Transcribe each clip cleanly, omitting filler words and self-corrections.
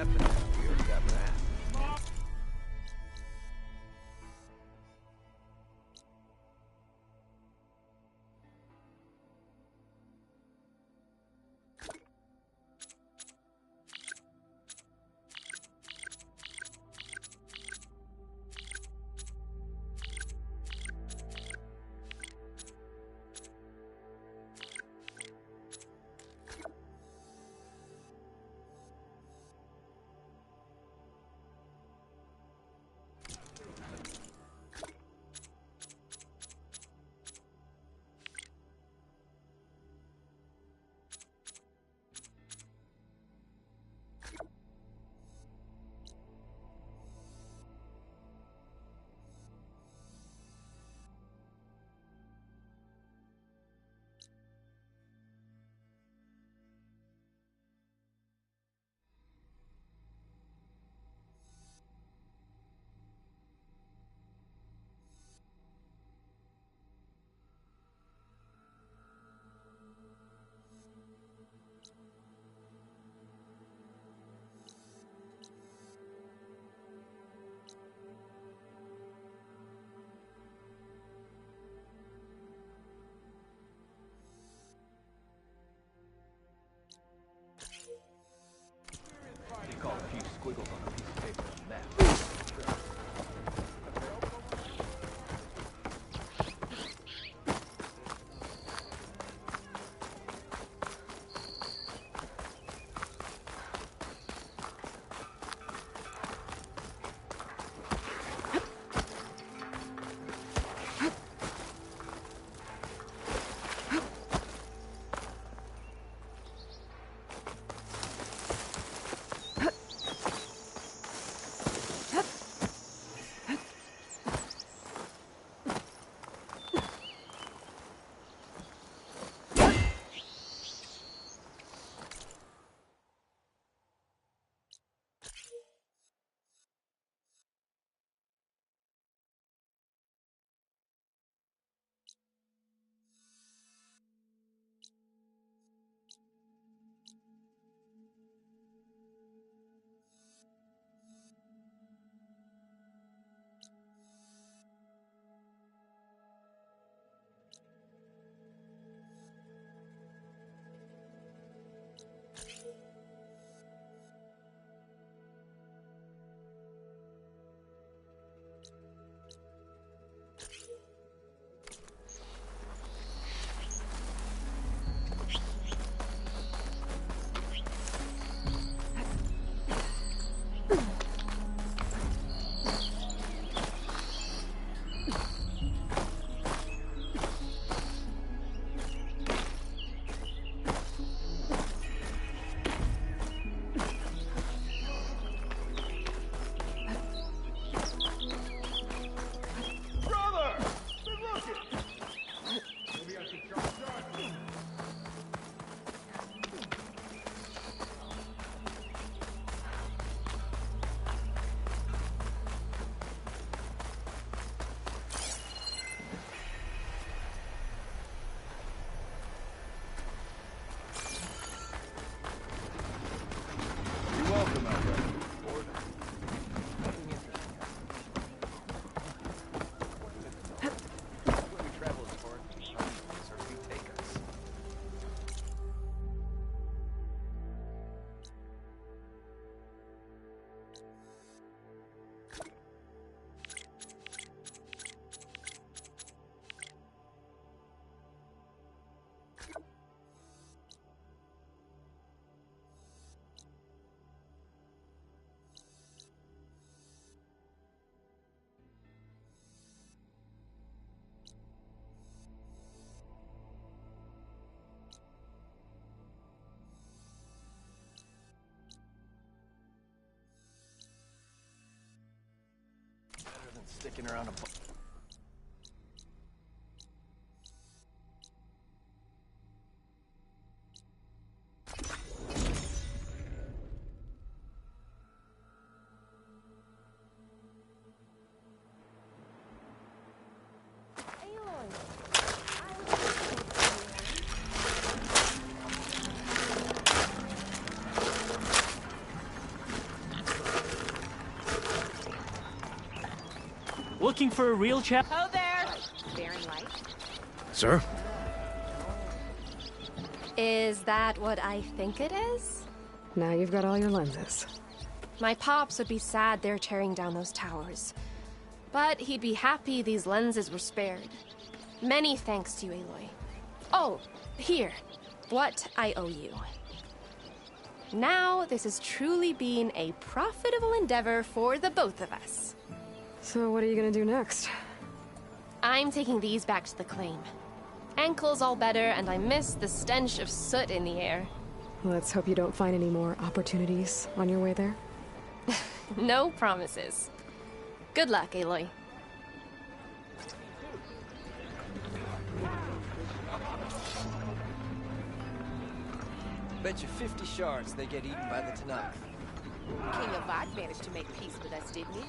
happened. We already got that. They call a few squiggles on a piece of paper a map. Sticking around a Looking for a real chap? Ho there! Baron Light? Sir? Is that what I think it is? Now you've got all your lenses. My pops would be sad they're tearing down those towers. But he'd be happy these lenses were spared. Many thanks to you, Aloy. Oh, here. What I owe you. Now, this has truly been a profitable endeavor for the both of us. So what are you gonna do next? I'm taking these back to the claim. Ankle's all better, and I miss the stench of soot in the air. Let's hope you don't find any more opportunities on your way there. No promises. Good luck, Aloy. Bet you 50 shards they get eaten by the Tenakth. King Avad managed to make peace with us, didn't he?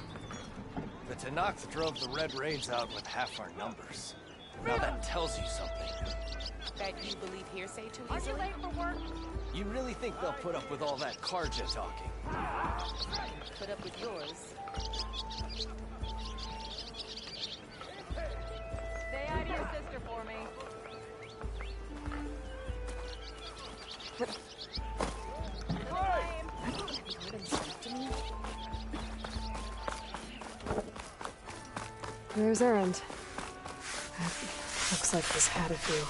The Tenakth drove the Red Raids out with half our numbers. Now that tells you something. That you believe hearsay too easily? Are you late for work? You really think they'll put up with all that Karja talking? Put up with yours. Say hi to your sister for me. There's Erend. Looks like he's had a few.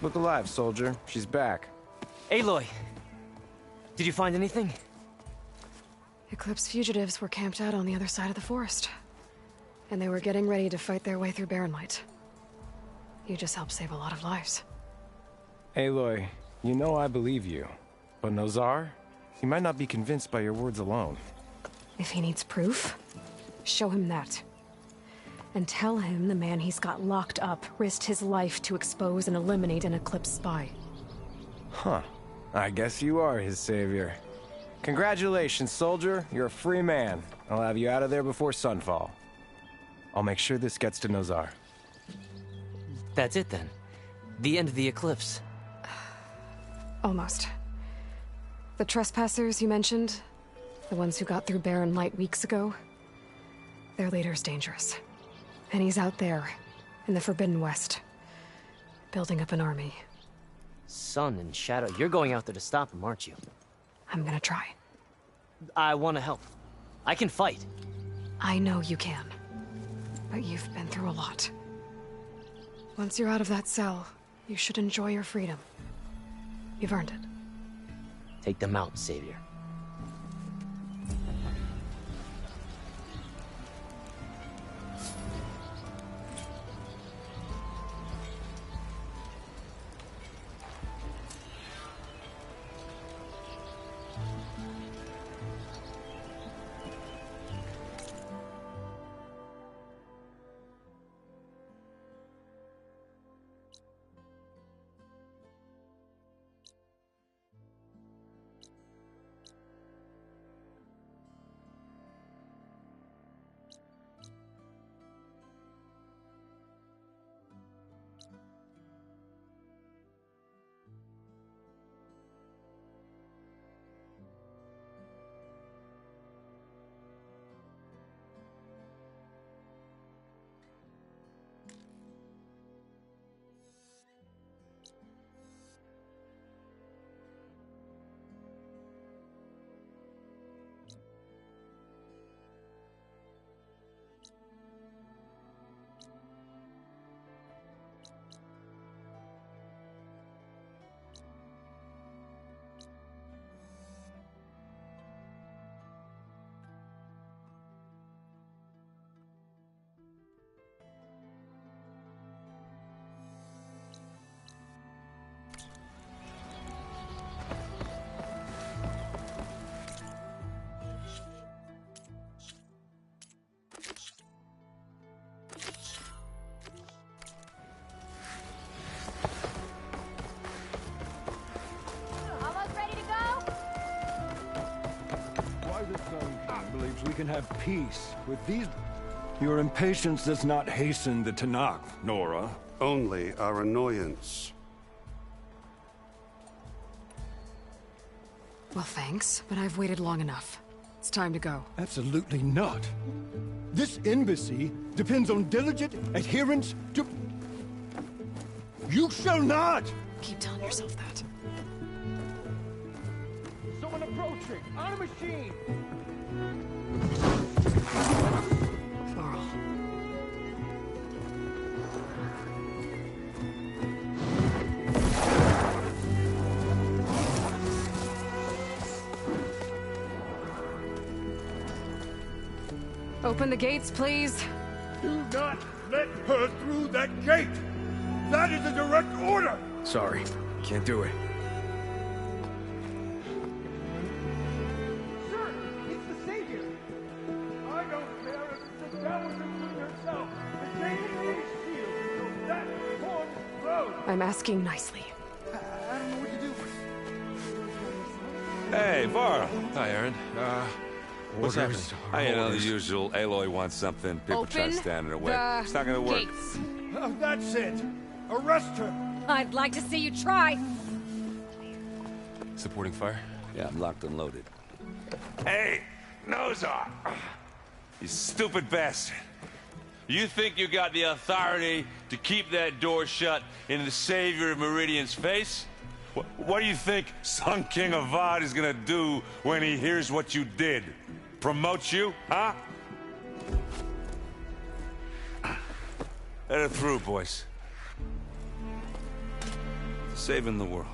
Look alive, soldier. She's back. Aloy, did you find anything? Eclipse fugitives were camped out on the other side of the forest. And they were getting ready to fight their way through Barren Light. You just helped save a lot of lives. Aloy, you know I believe you. But Nozar? He might not be convinced by your words alone. If he needs proof, show him that. And tell him the man he's got locked up risked his life to expose and eliminate an Eclipse spy. Huh. I guess you are his savior. Congratulations, soldier. You're a free man. I'll have you out of there before sunfall. I'll make sure this gets to Nozar. That's it then. The end of the Eclipse. Almost. The trespassers you mentioned, the ones who got through Barren Light weeks ago, their leader's dangerous. And he's out there, in the Forbidden West, building up an army. Sun and Shadow, you're going out there to stop him, aren't you? I'm gonna try. I want to help. I can fight. I know you can. But you've been through a lot. Once you're out of that cell, you should enjoy your freedom. You've earned it. Take them out, Savior. Believes we can have peace with these... Your impatience does not hasten the Tenakth, Nora. Only our annoyance. Well, thanks, but I've waited long enough. It's time to go. Absolutely not. This embassy depends on diligent adherence to... You shall not! Keep telling yourself that. Someone approaching! On a machine! Varl. Open the gates, please. Do not let her through that gate! That is a direct order! Sorry, can't do it. Sir, it's the Savior! I don't care if it's the Dowager Queen herself! The Savior is shield, so that horn blows! I'm asking nicely. I don't know what to do. Hey, Varl. Hi, Aaron. What's happening? I know the usual. Aloy wants something. People try to stand in her way. It's not gonna work. Gates. Oh, that's it! Arrest her! I'd like to see you try. Supporting fire? Yeah, I'm locked and loaded. Hey, Nozar! You stupid bastard. You think you got the authority to keep that door shut in the Savior of Meridian's face? What do you think Sun King Avad is gonna do when he hears what you did? Promote you, huh? Let her through, boys. Saving the world.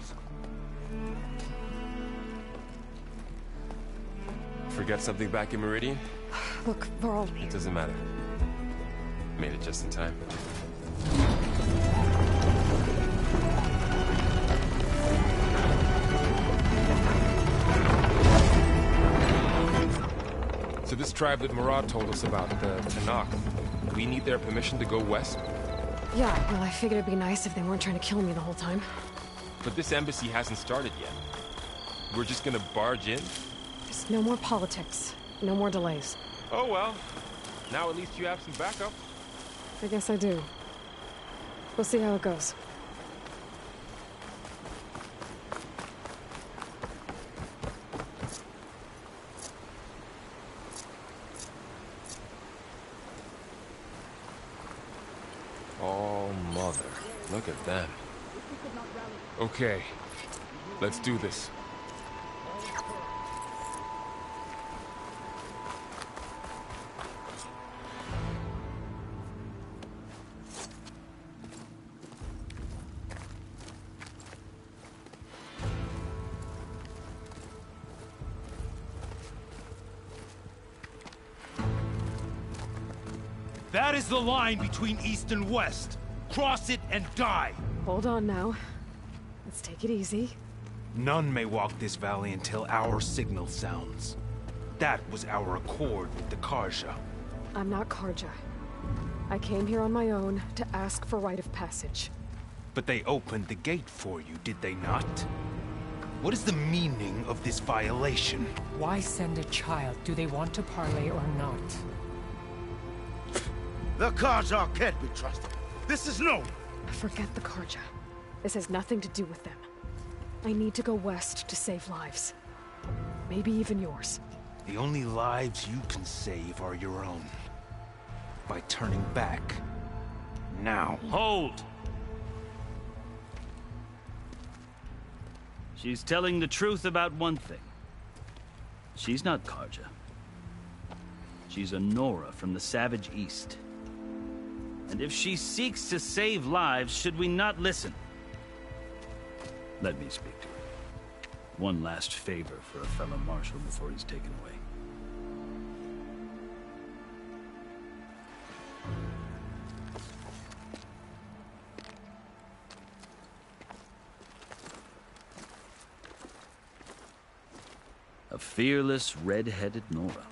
Forget something back in Meridian? Look, Varl. It doesn't matter. Made it just in time. So this tribe that Murad told us about, the Tenakth, we need their permission to go west? Yeah, well, I figured it'd be nice if they weren't trying to kill me the whole time. But this embassy hasn't started yet. We're just gonna barge in? Just no more politics. No more delays. Oh well. Now at least you have some backup. I guess I do. We'll see how it goes. Oh, mother. Look at them. Okay. Let's do this. That is the line between East and West. Cross it and die. Hold on now. Let's take it easy. None may walk this valley until our signal sounds. That was our accord with the Carja. I'm not Carja. I came here on my own to ask for rite of passage. But they opened the gate for you, did they not? What is the meaning of this violation? Why send a child? Do they want to parley or not? The Carja can't be trusted. This is known. Forget the Carja. This has nothing to do with them. I need to go west to save lives. Maybe even yours. The only lives you can save are your own. By turning back. Now. Hold! She's telling the truth about one thing. She's not Carja. She's a Nora from the Savage East. And if she seeks to save lives, should we not listen? Let me speak to her. One last favor for a fellow marshal before he's taken away. A fearless, red-headed Nora.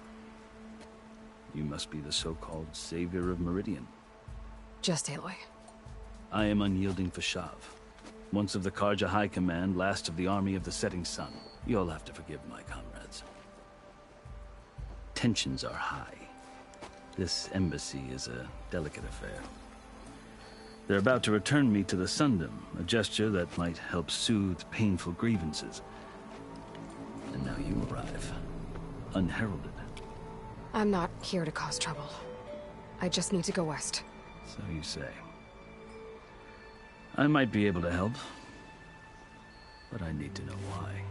You must be the so-called Savior of Meridian. Just Aloy. I am Unyielding Fashav. Once of the Carja High Command, last of the Army of the Setting Sun. You'll have to forgive my comrades. Tensions are high. This embassy is a delicate affair. They're about to return me to the Sundom, a gesture that might help soothe painful grievances. And now you arrive, unheralded. I'm not here to cause trouble. I just need to go west. So you say. I might be able to help, but I need to know why.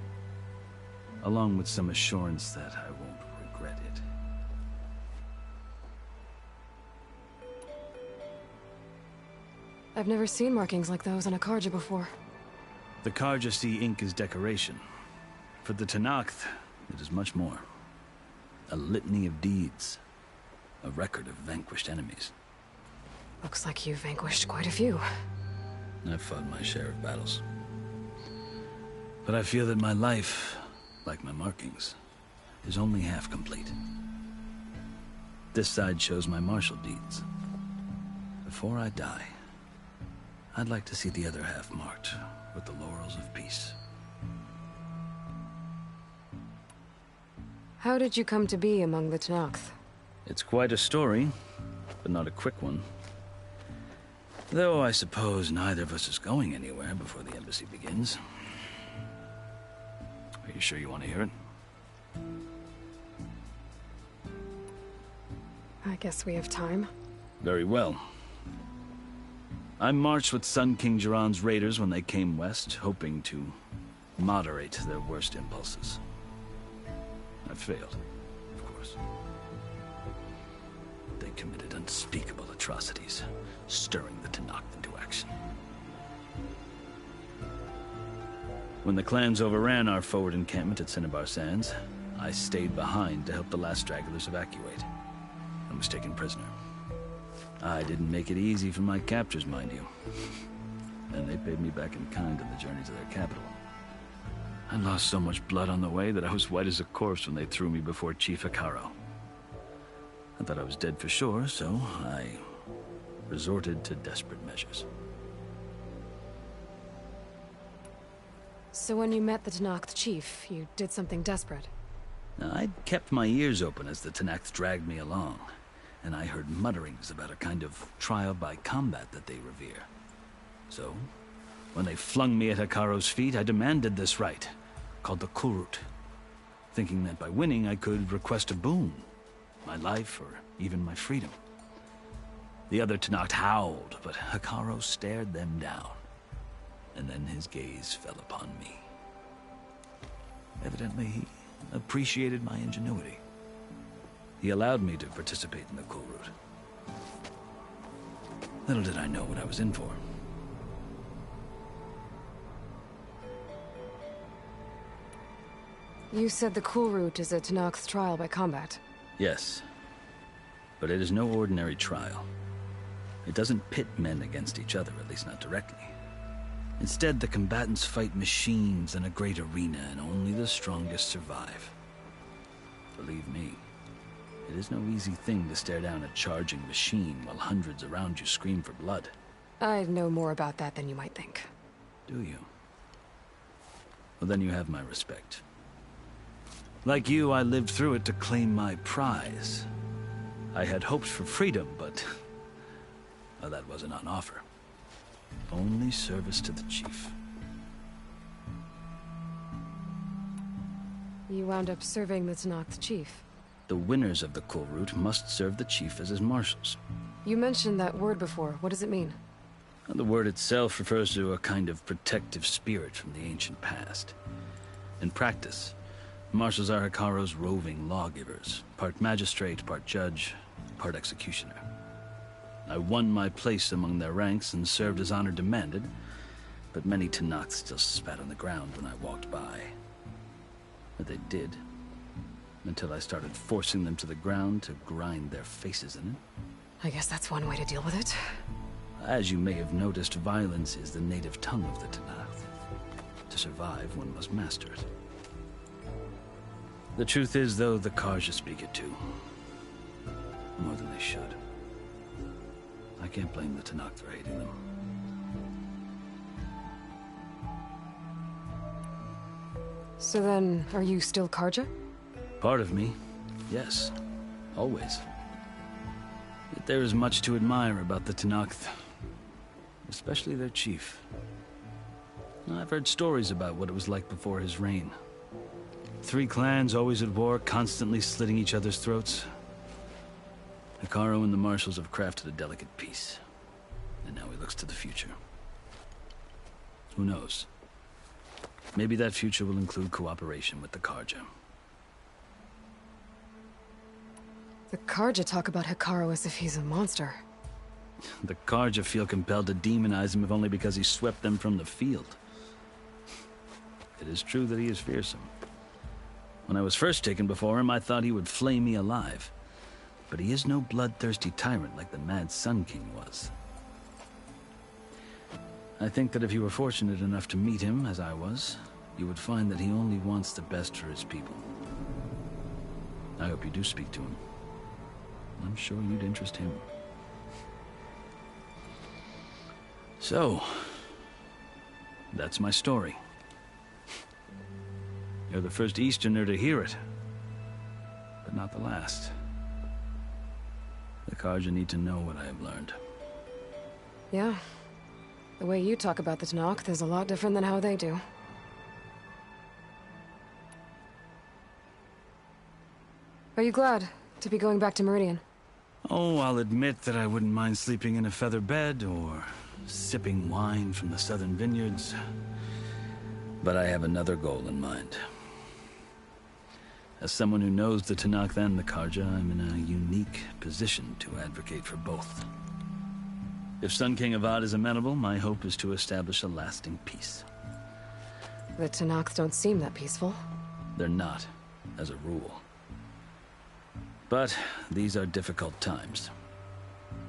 Along with some assurance that I won't regret it. I've never seen markings like those on a Carja before. The Carja see ink as decoration. For the Tenakth, it is much more. A litany of deeds. A record of vanquished enemies. Looks like you've vanquished quite a few. I've fought my share of battles. But I feel that my life, like my markings, is only half complete. This side shows my martial deeds. Before I die, I'd like to see the other half marked with the laurels of peace. How did you come to be among the Tenakth? It's quite a story, but not a quick one. Though I suppose neither of us is going anywhere before the embassy begins. Are you sure you want to hear it? I guess we have time. Very well. I marched with Sun King Jiran's raiders when they came west, hoping to moderate their worst impulses. I failed, of course. They committed unspeakable atrocities, stirring the Tenakth into action. When the clans overran our forward encampment at Cinnabar Sands, I stayed behind to help the last stragglers evacuate, and was taken prisoner. I didn't make it easy for my captors, mind you. And they paid me back in kind on the journey to their capital. I lost so much blood on the way that I was white as a corpse when they threw me before Chief Hekarro. I thought I was dead for sure, so I resorted to desperate measures. So when you met the Tenakth chief, you did something desperate? Now, I'd kept my ears open as the Tenakth dragged me along, and I heard mutterings about a kind of trial by combat that they revere. So, when they flung me at Hekarro's feet, I demanded this right, called the Kulrut, thinking that by winning I could request a boon, my life or even my freedom. The other Tenakth howled, but Hekarro stared them down, and then his gaze fell upon me. Evidently, he appreciated my ingenuity. He allowed me to participate in the Kulrut. Little did I know what I was in for. You said the Kulrut is a Tenakth trial by combat. Yes, but it is no ordinary trial. It doesn't pit men against each other, at least not directly. Instead, the combatants fight machines in a great arena, and only the strongest survive. Believe me, it is no easy thing to stare down a charging machine while hundreds around you scream for blood. I know more about that than you might think. Do you? Well, then you have my respect. Like you, I lived through it to claim my prize. I had hoped for freedom, but well, that wasn't on offer. Only service to the chief. You wound up serving the Tenakth chief. The winners of the Kulrut must serve the chief as his marshals. You mentioned that word before. What does it mean? The word itself refers to a kind of protective spirit from the ancient past. In practice, marshals are Hekarro's roving lawgivers, part magistrate, part judge, part executioner. I won my place among their ranks and served as honor demanded, but many Tenakth still spat on the ground when I walked by. But they did, until I started forcing them to the ground to grind their faces in it. I guess that's one way to deal with it. As you may have noticed, violence is the native tongue of the Tenakth. To survive, one must master it. The truth is, though, the Carja speak it too. More than they should. I can't blame the Tenakth for hating them. So then, are you still Carja? Part of me, yes. Always. Yet there is much to admire about the Tenakth. Especially their chief. I've heard stories about what it was like before his reign. Three clans always at war, constantly slitting each other's throats. Hekarro and the Marshals have crafted a delicate peace. And now he looks to the future. Who knows? Maybe that future will include cooperation with the Carja. The Carja talk about Hekarro as if he's a monster. The Carja feel compelled to demonize him if only because he swept them from the field. It is true that he is fearsome. When I was first taken before him, I thought he would flay me alive. But he is no bloodthirsty tyrant like the Mad Sun King was. I think that if you were fortunate enough to meet him, as I was, you would find that he only wants the best for his people. I hope you do speak to him. I'm sure you'd interest him. So, that's my story. You're the first Easterner to hear it, but not the last. The Carja need to know what I have learned. Yeah. The way you talk about the Tenakth is a lot different than how they do. Are you glad to be going back to Meridian? Oh, I'll admit that I wouldn't mind sleeping in a feather bed or sipping wine from the southern vineyards. But I have another goal in mind. As someone who knows the Tenakth and the Carja, I'm in a unique position to advocate for both. If Sun King Avad is amenable, my hope is to establish a lasting peace. The Tenakth don't seem that peaceful. They're not, as a rule. But these are difficult times.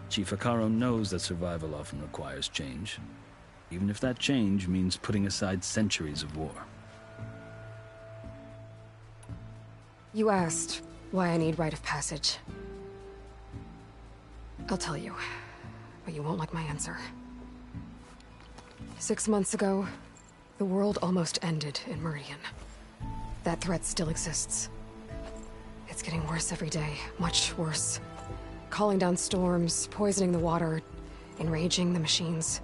Chief Hekarro knows that survival often requires change, even if that change means putting aside centuries of war. You asked why I need rite of passage. I'll tell you, but you won't like my answer. 6 months ago, the world almost ended in Meridian. That threat still exists. It's getting worse every day, much worse. Calling down storms, poisoning the water, enraging the machines.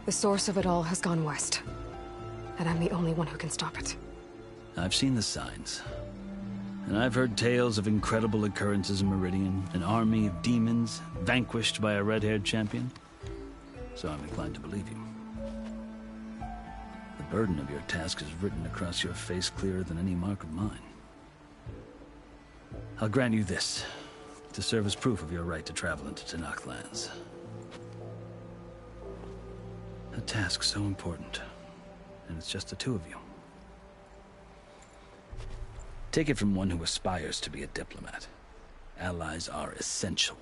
The source of it all has gone west, and I'm the only one who can stop it. I've seen the signs. And I've heard tales of incredible occurrences in Meridian, an army of demons vanquished by a red-haired champion. So I'm inclined to believe you. The burden of your task is written across your face clearer than any mark of mine. I'll grant you this, to serve as proof of your right to travel into Tenakth lands. A task so important, and it's just the two of you. Take it from one who aspires to be a diplomat. Allies are essential.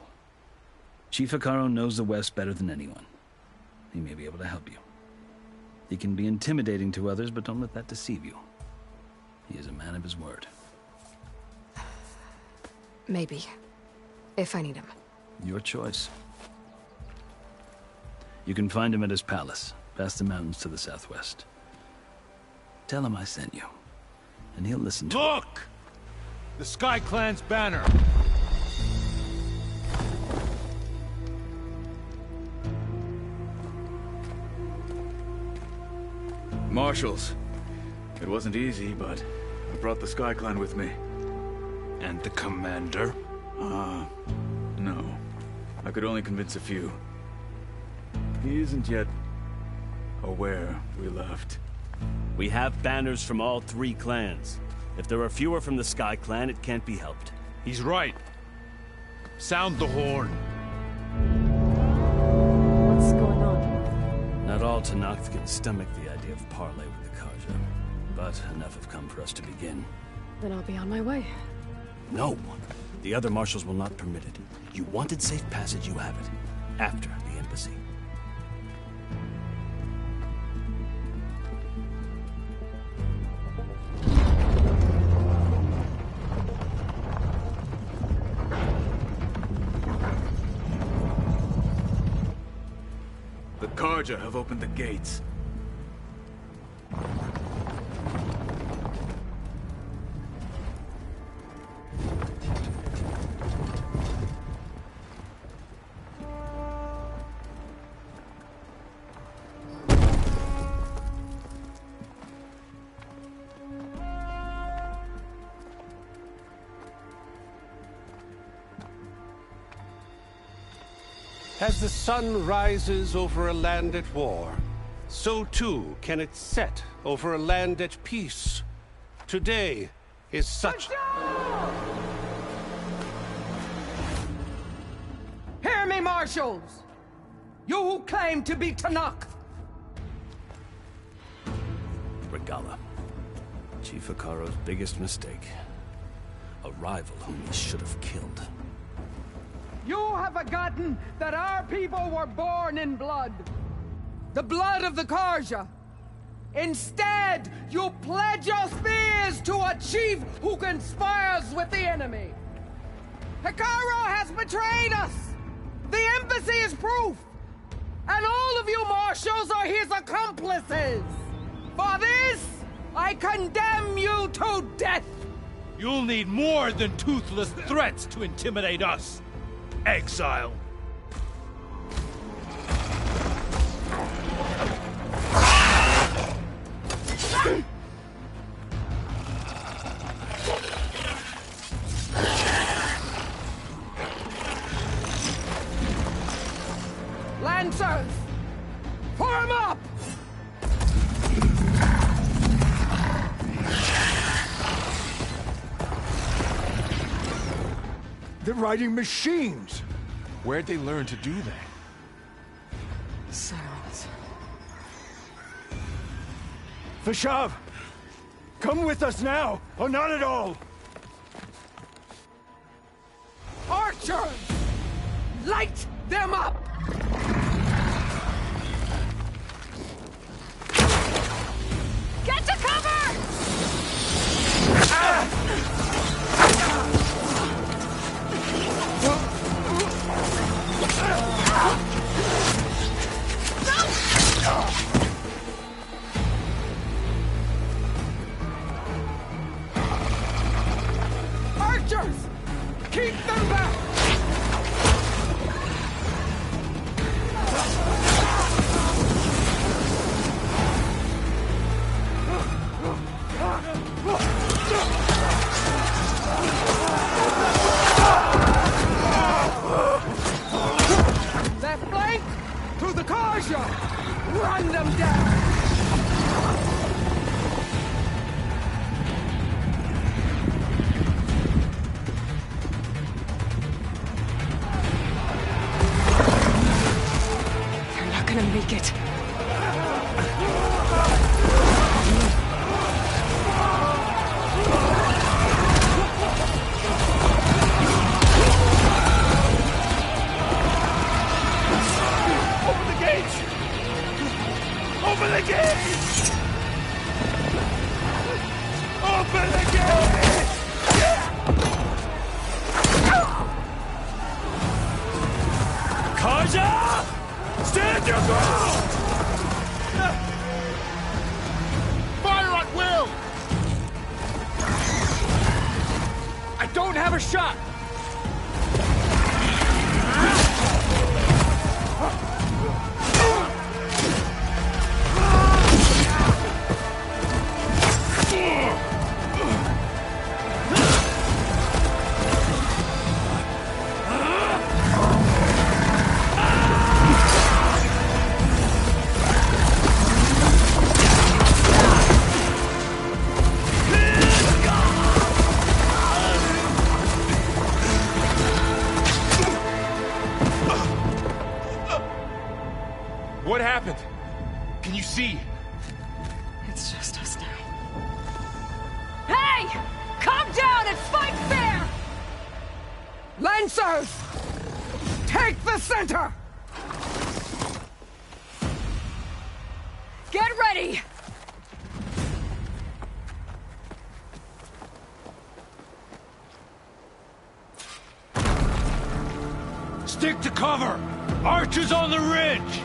Chief Hekarro knows the West better than anyone. He may be able to help you. He can be intimidating to others, but don't let that deceive you. He is a man of his word. Maybe. If I need him. Your choice. You can find him at his palace, past the mountains to the southwest. Tell him I sent you, and he'll listen to it. Look! The Sky Clan's banner! Marshals. It wasn't easy, but I brought the Sky Clan with me. And the commander? No. I could only convince a few. He isn't yet aware we left. We have banners from all three clans. If there are fewer from the Sky Clan, it can't be helped. He's right. Sound the horn. What's going on? Not all Tenakth can stomach the idea of parley with the Carja, but enough have come for us to begin. Then I'll be on my way. No. The other marshals will not permit it. You wanted safe passage, you have it. After the embassy. The Carja have opened the gates. As the sun rises over a land at war, so too can it set over a land at peace. Today is such... Hear me, marshals! You who claim to be Tanakh! Regala. Chief Hekarro's biggest mistake. A rival whom he should have killed. You have forgotten that our people were born in blood. The blood of the Carja. Instead, you pledge your spears to a chief who conspires with the enemy. Hekarro has betrayed us! The embassy is proof! And all of you marshals are his accomplices! For this, I condemn you to death! You'll need more than toothless threats to intimidate us. Exile. Lancers! Form up! They're riding machines! Where'd they learn to do that? Silence. Vashav! Come with us now, or not at all! Archers! Light them up! Get to cover! Archers! Keep them back! Left flank! To the Carja! Run them down! They're not gonna make it. Open the gates! Open the gates! Open the gates! Carja! Stand your ground! Fire at will! I don't have a shot! What happened? Can you see? It's just us now. Hey! Calm down and fight fair! Lancers! Take the center! Get ready! Stick to cover! Archers on the ridge!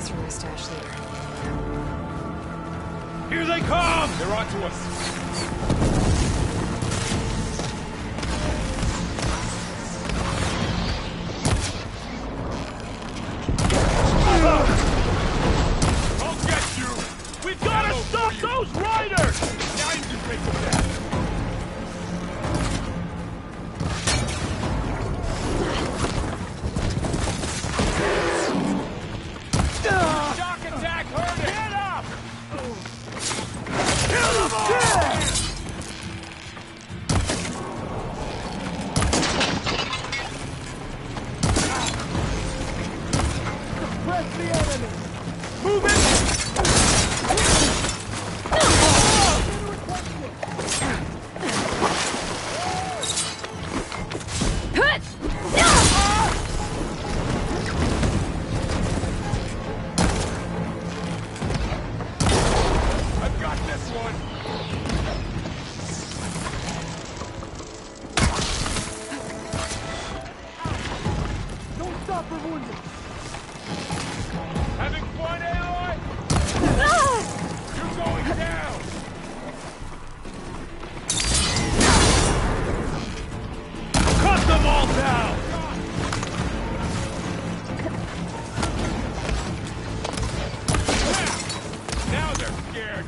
That's from my stash later. Here they come! They're on to us. I'll get you! We've got to stop those riders! Now you can take them down. Shock attack, hurt it! Get up! Kill them all! Press the enemy! Move it! I've got this one! Don't stop for wounded! Having fun, Aloy? You're going down! Cut them all down! Now they're scared!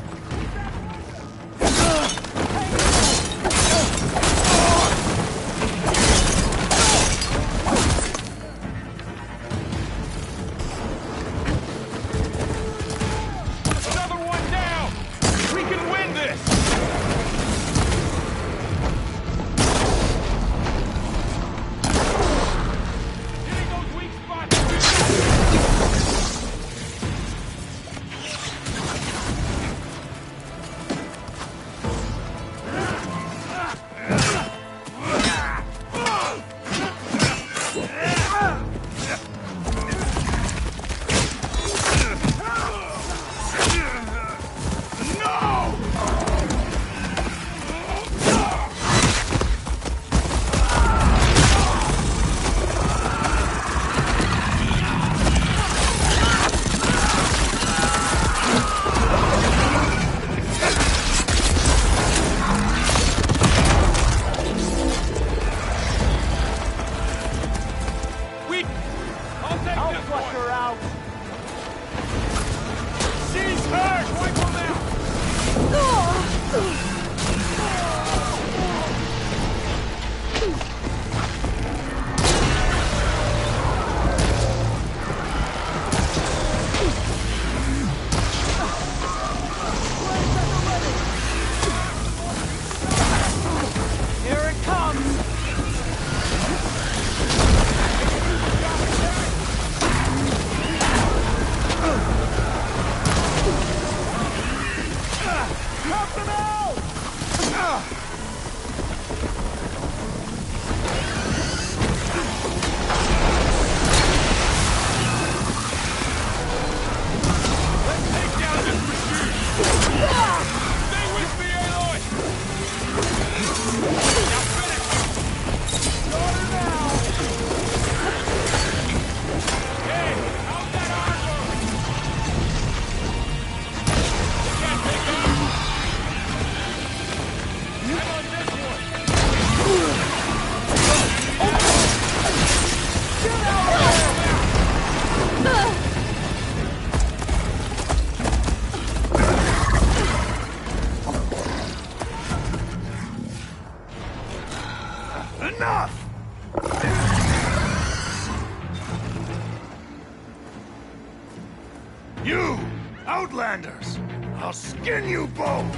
You! Outlanders! I'll skin you both!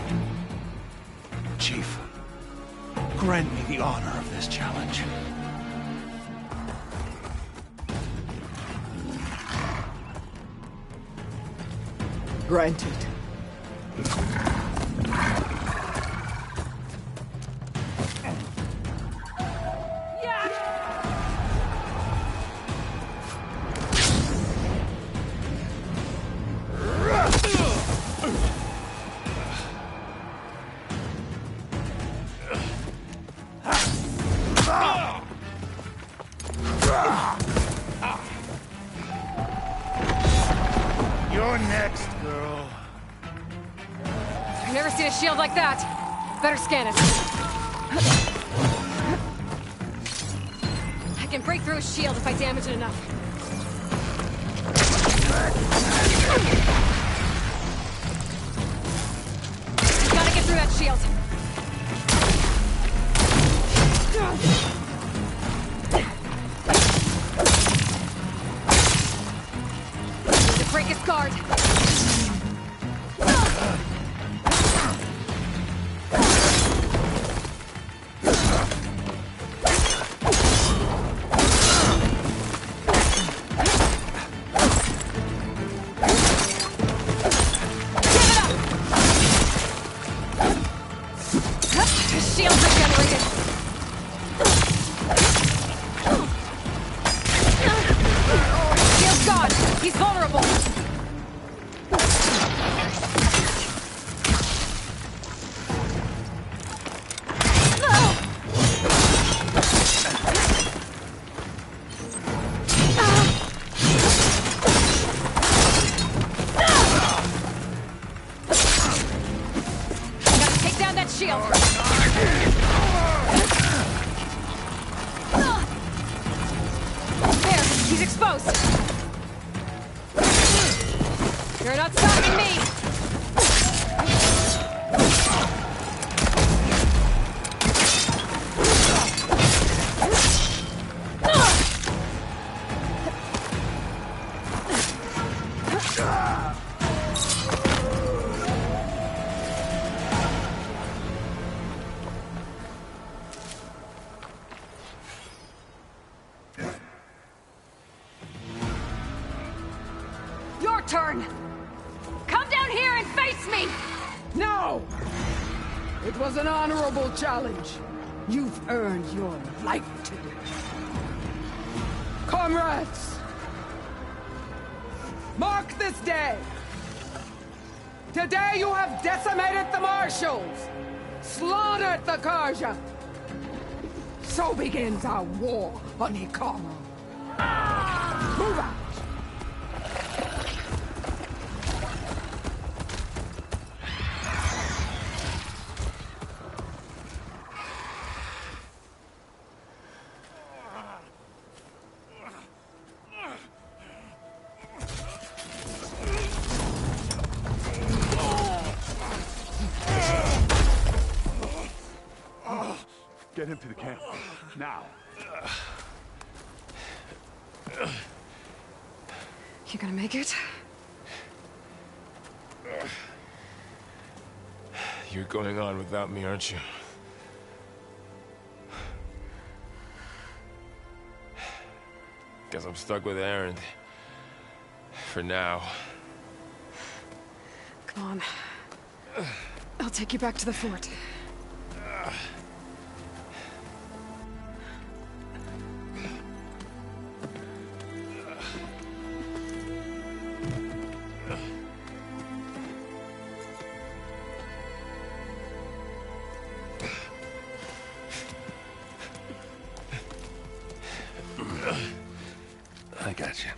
Chief, grant me the honor of this challenge. Granted. You're next, girl. I've never seen a shield like that. Better scan it. I can break through a shield if I damage it enough. Gotta get through that shield. Need to break his guard. Shield regenerated. Shield's gone. He's vulnerable. Gotta take down that shield. There, he's exposed. You're not stopping me. Your turn. Come down here and face me. No! It was an honorable challenge. You've earned your life today. Comrades! Mark this day! Today you have decimated the Marshals! Slaughtered the Karja! So begins our war on Hikaru. Move out! get him to the camp. Now. You gonna make it? You're going on without me, aren't you? Guess I'm stuck with Erend. For now. Come on. I'll take you back to the fort. I got you.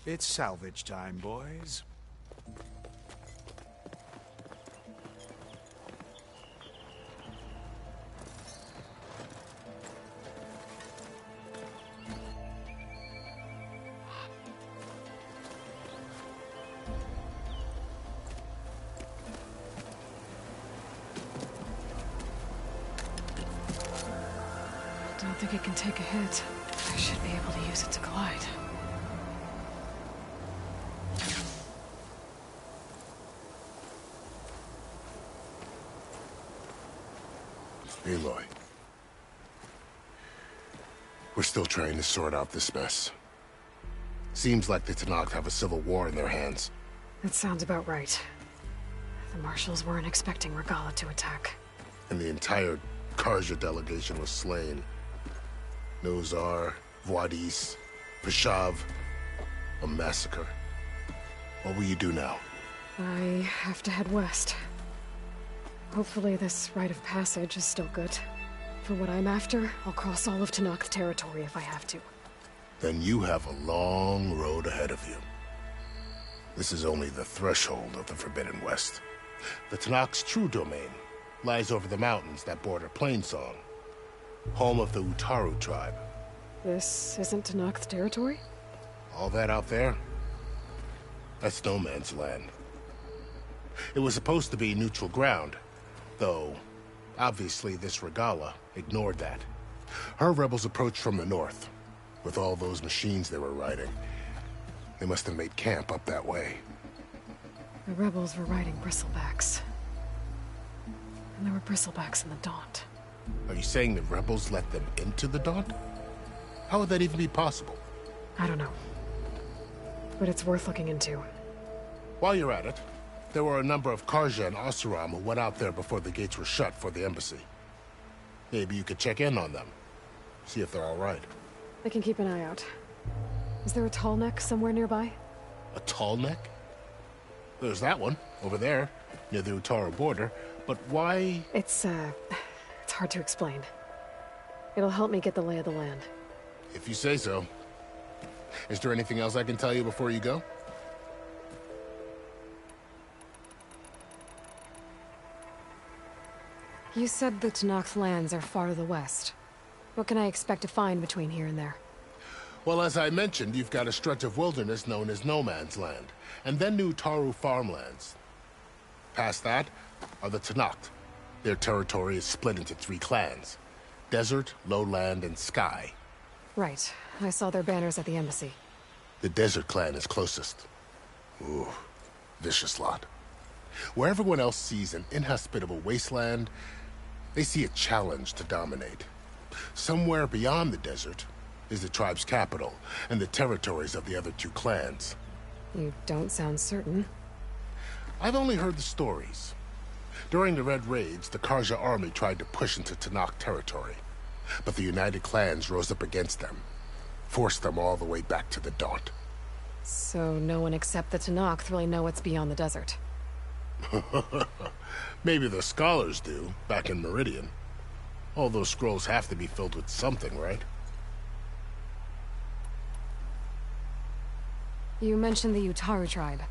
It's salvage time, boys. Don't think it can take a hit. I should be able to use it to glide. Aloy. We're still trying to sort out this mess. Seems like the Tenakth have a civil war in their hands. That sounds about right. The Marshals weren't expecting Regalla to attack. And the entire Carja delegation was slain. Nozar, Vuadis, Vashav. A massacre. What will you do now? I have to head west. Hopefully this rite of passage is still good. For what I'm after, I'll cross all of Tenakth territory if I have to. Then you have a long road ahead of you. This is only the threshold of the Forbidden West. The Tenakth's true domain lies over the mountains that border Plainsong, home of the Utaru tribe. This isn't Tenakth territory? All that out there? That's no man's land. It was supposed to be neutral ground, though obviously this Regalla ignored that. Her rebels approached from the north, with all those machines they were riding. They must have made camp up that way. The rebels were riding bristlebacks. And there were bristlebacks in the Daunt. Are you saying the rebels let them into the Daunt? How would that even be possible? I don't know. But it's worth looking into. While you're at it, there were a number of Carja and Oseram who went out there before the gates were shut for the embassy. Maybe you could check in on them. See if they're all right. I can keep an eye out. Is there a tall neck somewhere nearby? A tall neck? There's that one, over there, near the Utaru border. But why? It's hard to explain. It'll help me get the lay of the land. If you say so. Is there anything else I can tell you before you go? You said the Tenakth lands are far to the west. What can I expect to find between here and there? Well, as I mentioned, you've got a stretch of wilderness known as No Man's Land, and then New Utaru farmlands. Past that are the Tenakth. Their territory is split into 3 clans: Desert, Lowland, and Sky. Right. I saw their banners at the embassy. The Desert clan is closest. Ooh, vicious lot. Where everyone else sees an inhospitable wasteland, they see a challenge to dominate. Somewhere beyond the desert is the tribe's capital and the territories of the other 2 clans. You don't sound certain. I've only heard the stories. During the Red Raids, the Carja army tried to push into Tenakth territory, but the United Clans rose up against them, forced them all the way back to the Daunt. So no one except the Tenakth really know what's beyond the desert. Maybe the scholars do, back in Meridian. All those scrolls have to be filled with something, right? You mentioned the Utaru tribe.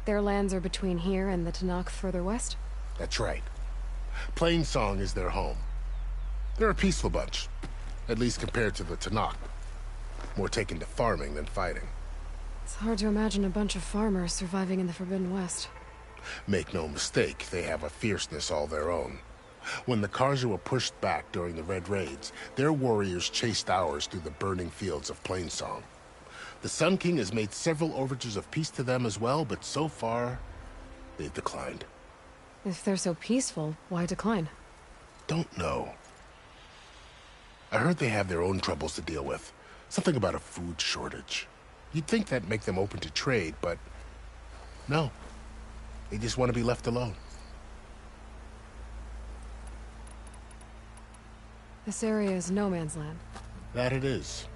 Their lands are between here and the Tenakth further west? That's right. Plainsong is their home. They're a peaceful bunch, at least compared to the Tenakth. More taken to farming than fighting. It's hard to imagine a bunch of farmers surviving in the Forbidden West. Make no mistake, they have a fierceness all their own. When the Carja were pushed back during the Red Raids, their warriors chased ours through the burning fields of Plainsong. The Sun King has made several overtures of peace to them as well, but so far, they've declined. If they're so peaceful, why decline? Don't know. I heard they have their own troubles to deal with. Something about a food shortage. You'd think that'd make them open to trade, but no. They just want to be left alone. This area is no man's land. That it is.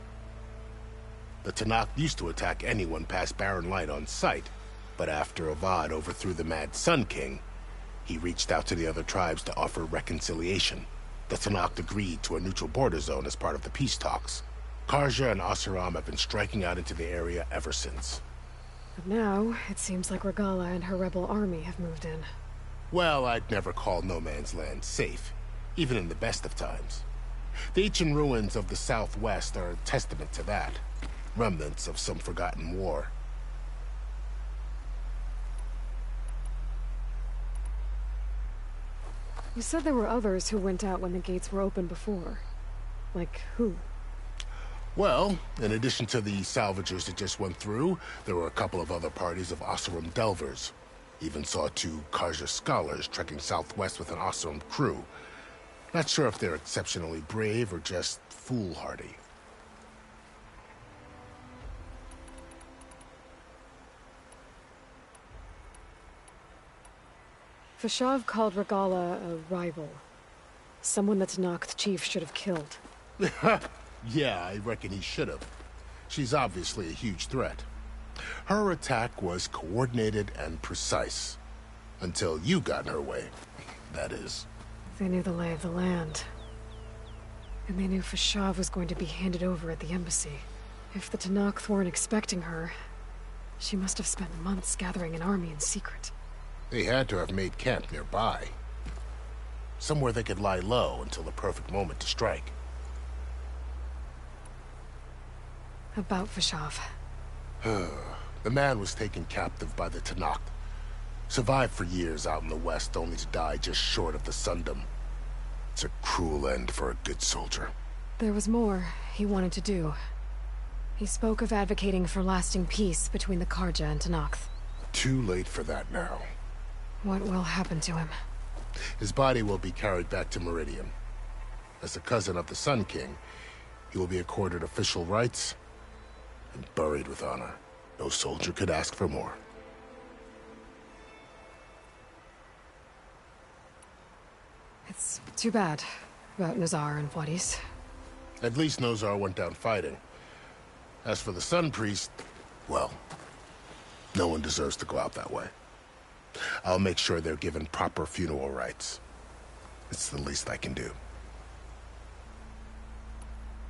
The Tenakth used to attack anyone past Barren Light on sight, but after Avad overthrew the Mad Sun King, he reached out to the other tribes to offer reconciliation. The Tenakth agreed to a neutral border zone as part of the peace talks. Carja and Oseram have been striking out into the area ever since. But now, it seems like Regalla and her rebel army have moved in. Well, I'd never call no man's land safe, even in the best of times. The ancient ruins of the Southwest are a testament to that. Remnants of some forgotten war. You said there were others who went out when the gates were open before. Like who? Well, in addition to the salvagers that just went through, there were a couple of other parties of Oseram delvers. Even saw 2 Carja scholars trekking southwest with an Oseram crew. Not sure if they're exceptionally brave or just foolhardy. Fashav called Regalla a rival. Someone the Tenakth chief should have killed. Yeah, I reckon he should have. She's obviously a huge threat. Her attack was coordinated and precise. Until you got in her way, that is. They knew the lay of the land. And they knew Fashav was going to be handed over at the embassy. If the Tenakth weren't expecting her, she must have spent months gathering an army in secret. They had to have made camp nearby. Somewhere they could lie low until the perfect moment to strike. About Fashav. The man was taken captive by the Tenakth. Survived for years out in the west, only to die just short of the Sundom. It's a cruel end for a good soldier. There was more he wanted to do. He spoke of advocating for lasting peace between the Carja and Tenakth. Too late for that now. What will happen to him? His body will be carried back to Meridian. As a cousin of the Sun King, he will be accorded official rights and buried with honor. No soldier could ask for more. It's too bad about Nazar and Wadis. At least Nozar went down fighting. As for the Sun Priest, well, no one deserves to go out that way. I'll make sure they're given proper funeral rites. It's the least I can do.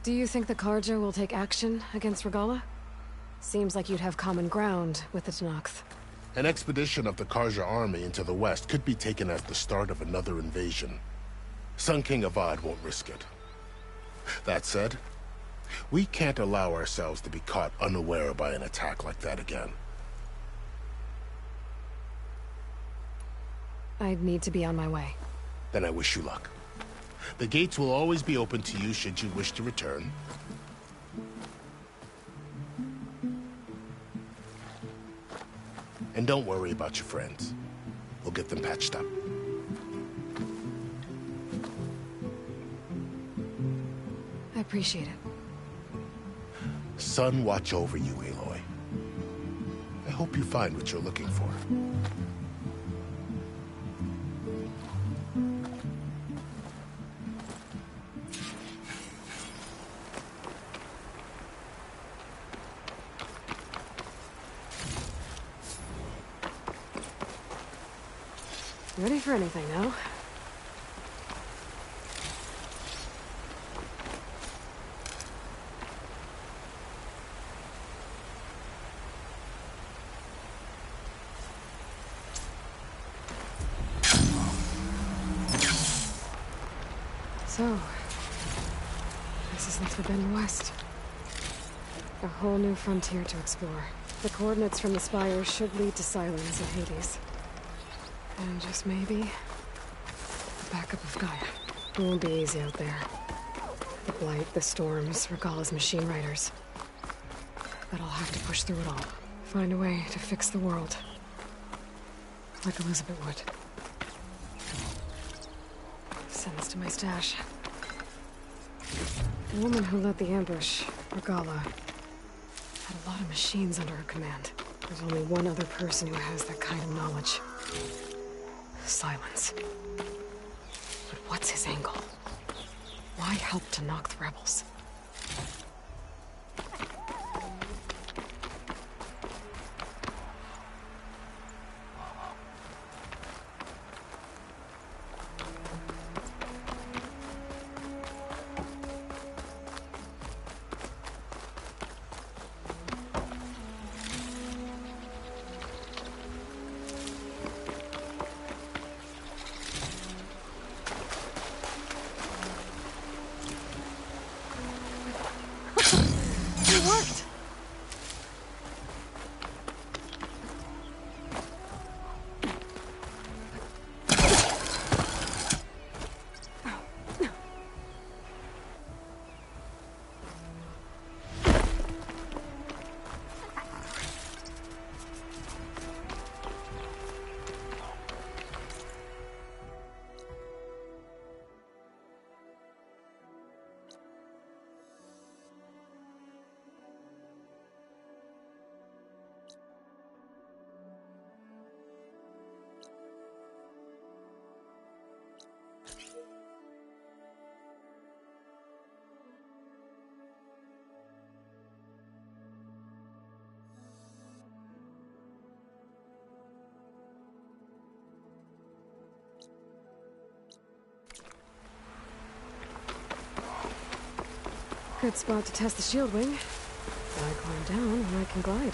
Do you think the Carja will take action against Regalla? Seems like you'd have common ground with the Tenakth. An expedition of the Carja army into the west could be taken as the start of another invasion. Sun King Avad won't risk it. That said, we can't allow ourselves to be caught unaware by an attack like that again. I'd need to be on my way. Then I wish you luck. The gates will always be open to you should you wish to return. And don't worry about your friends. We'll get them patched up. I appreciate it. Sun watch over you, Aloy. I hope you find what you're looking for. Ready for anything now? So, this is the Forbidden West. A whole new frontier to explore. The coordinates from the spires should lead to Sylens and Hades. And just maybe, the backup of Gaia. It won't be easy out there. The Blight, the Storms, Regalla's machine riders. But I'll have to push through it all. Find a way to fix the world. Like Elizabeth would. Send this to my stash. The woman who led the ambush, Regalla, had a lot of machines under her command. There's only one other person who has that kind of knowledge. Sylens. But what's his angle? Why help to knock the rebels? It worked! Good spot to test the shield wing. I climb down and I can glide.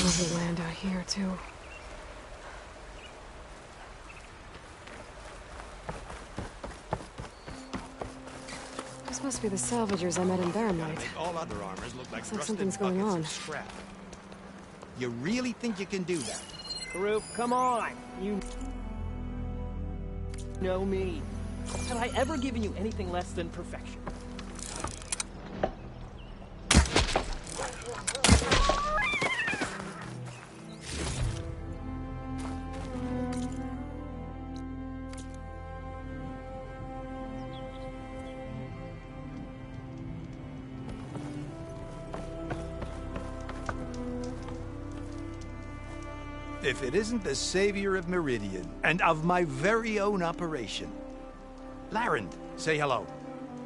Lovely land out here, too. This must be the salvagers I met in Barrenlight. All other armors look like Looks like something's going on. Scrap. You really think you can do that? Karuk, come on! You know me. Have I ever given you anything less than perfection? If it isn't the savior of Meridian, and of my very own operation. Larend, say hello.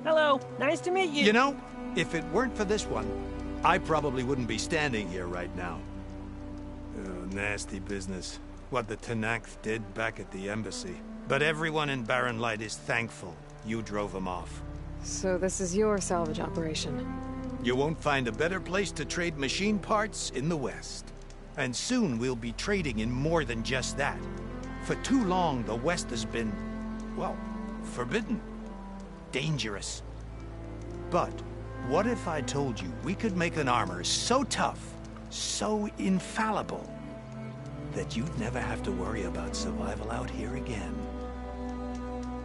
Hello, nice to meet you. You know, if it weren't for this one, I probably wouldn't be standing here right now. Oh, nasty business. What the Tenakth did back at the embassy. But everyone in Barrenlight is thankful you drove them off. So this is your salvage operation? You won't find a better place to trade machine parts in the West. And soon we'll be trading in more than just that. For too long, the West has been, well, forbidden. Dangerous. But what if I told you we could make an armor so tough so infallible that you'd never have to worry about survival out here again.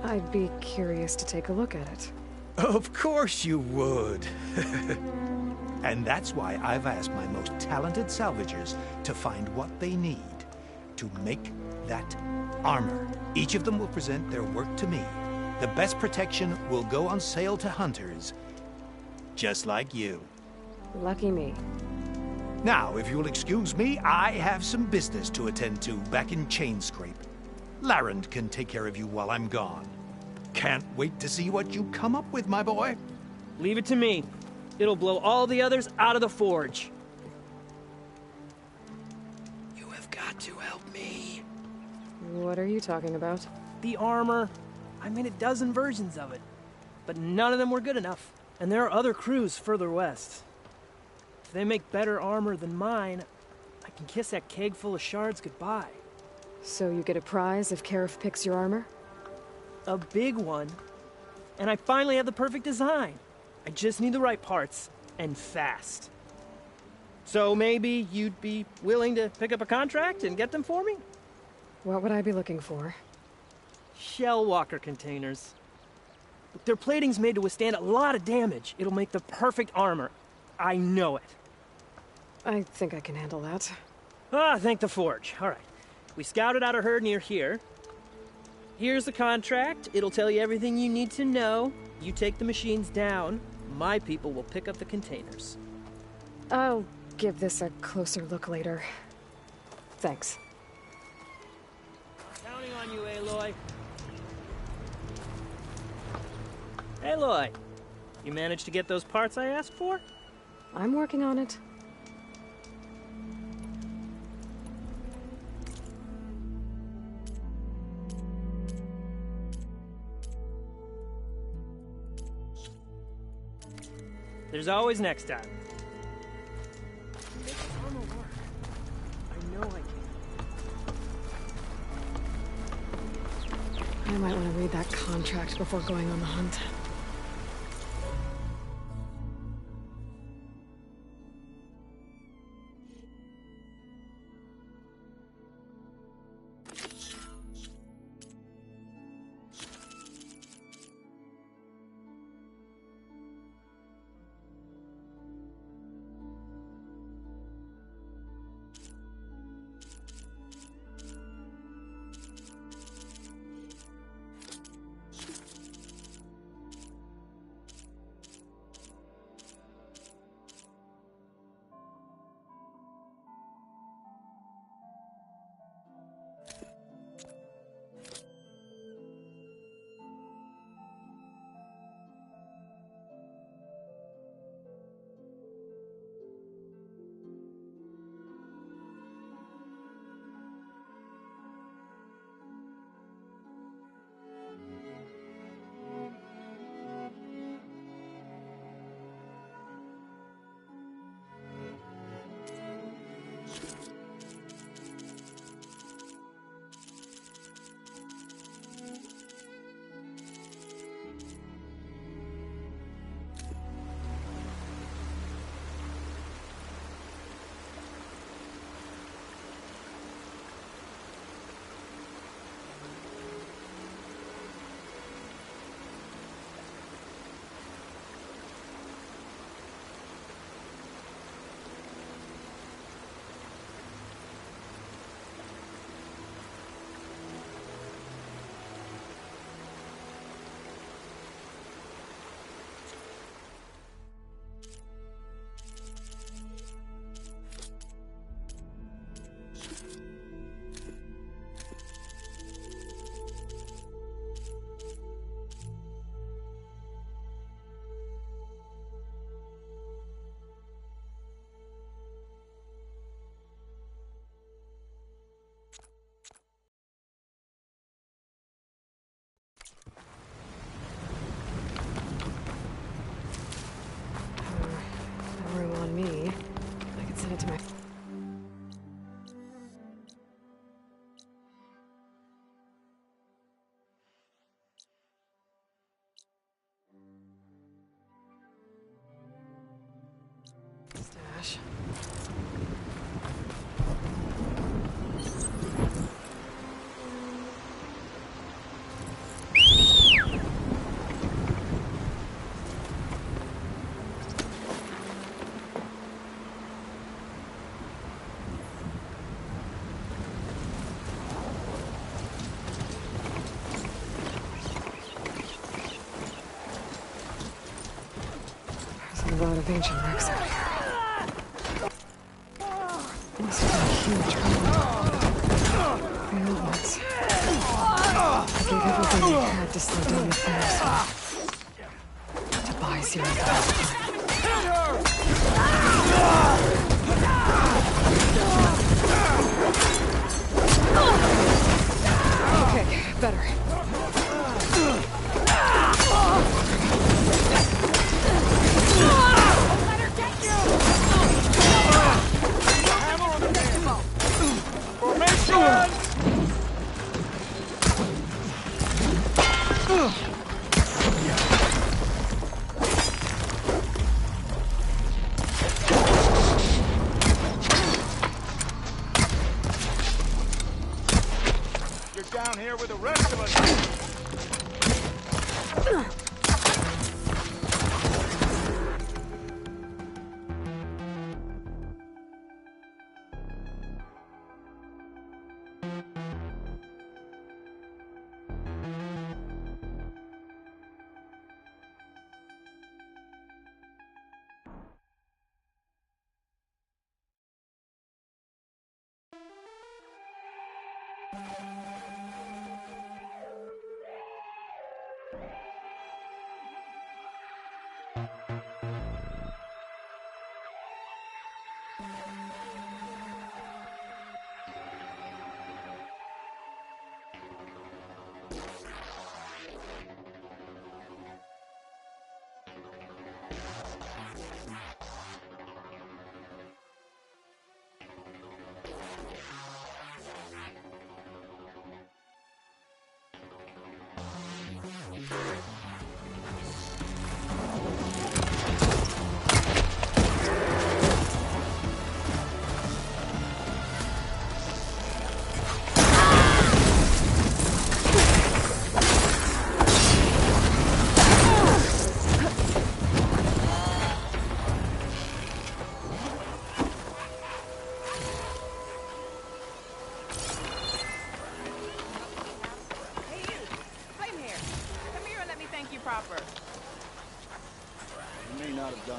I'd be curious to take a look at it. Of course you would. And that's why I've asked my most talented salvagers to find what they need to make that armor. Each of them will present their work to me. The best protection will go on sale to hunters, just like you. Lucky me. Now, if you'll excuse me, I have some business to attend to back in Chainscrape. Larend can take care of you while I'm gone. Can't wait to see what you come up with, my boy. Leave it to me. It'll blow all the others out of the forge. You have got to help me. What are you talking about? The armor. I made a dozen versions of it, but none of them were good enough. And there are other crews further west. If they make better armor than mine, I can kiss that keg full of shards goodbye. So you get a prize if Karif picks your armor? A big one. And I finally have the perfect design. I just need the right parts, and fast. So maybe you'd be willing to pick up a contract and get them for me? What would I be looking for? Shellwalker containers. Their plating's made to withstand a lot of damage. It'll make the perfect armor. I know it. I think I can handle that. Ah, thank the forge. All right. We scouted out a herd near here. Here's the contract. It'll tell you everything you need to know. You take the machines down. My people will pick up the containers. I'll give this a closer look later. Thanks. Counting on you, Aloy. Aloy, you managed to get those parts I asked for? I'm working on it. There's always next time. Make this armor work. I know I can. I might want to read that contract before going on the hunt. Room on me. I could send it to my... Stash. a lot of ancient wrecks out here. Must have been a huge island. Real ones. They gave everything they had to slow down the fires. To buy Zero Dawn. Okay, better. You're down here with the rest of us.